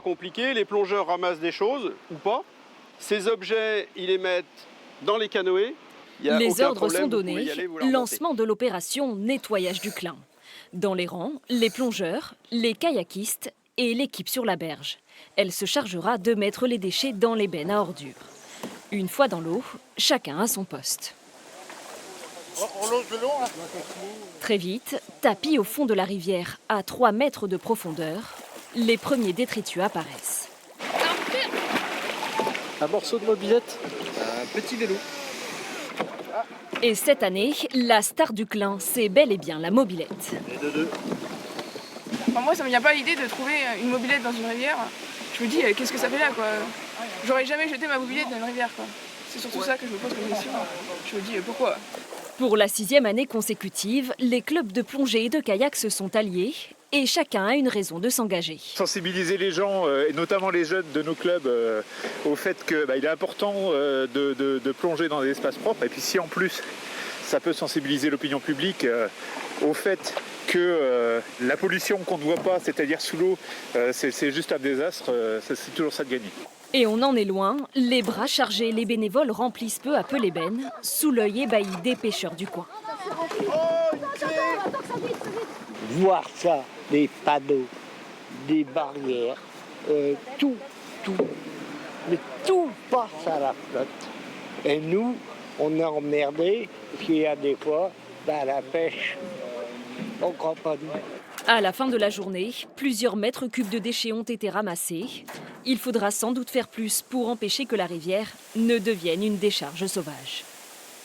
Compliqué, les plongeurs ramassent des choses ou pas. Ces objets, ils les mettent dans les canoës. Les ordres sont donnés. Lancement Lancement de l'opération nettoyage du Clin. Dans les rangs, les plongeurs, les kayakistes et l'équipe sur la berge. Elle se chargera de mettre les déchets dans les bennes à ordures. Une fois dans l'eau, chacun à son poste. Très vite, tapis au fond de la rivière, à 3 mètres de profondeur, les premiers détritus apparaissent. Un morceau de mobilette, un petit vélo. Et cette année, la star du Clin, c'est bel et bien la mobilette. Enfin, moi, ça me vient pas l'idée de trouver une mobilette dans une rivière. Je me dis, qu'est-ce que ça fait là, quoi? J'aurais jamais jeté ma mobilette dans une rivière, quoi. C'est surtout ça que je me pose comme question. Je me dis, pourquoi? Pour la 6e année consécutive, les clubs de plongée et de kayak se sont alliés et chacun a une raison de s'engager. Sensibiliser les gens, et notamment les jeunes de nos clubs, au fait qu'il est important de plonger dans des espaces propres. Et puis si en plus, ça peut sensibiliser l'opinion publique au fait que la pollution qu'on ne voit pas, c'est-à-dire sous l'eau, c'est juste un désastre, c'est toujours ça de gagner. Et on en est loin, les bras chargés, les bénévoles remplissent peu à peu les bennes, sous l'œil ébahi des pêcheurs du coin. Voir ça, des panneaux, des barrières, tout, mais tout passe à la flotte. Et nous, on est emmerdés, parce qu'il y a des fois, la pêche, on ne croit pas nous. À la fin de la journée, plusieurs mètres cubes de déchets ont été ramassés. Il faudra sans doute faire plus pour empêcher que la rivière ne devienne une décharge sauvage.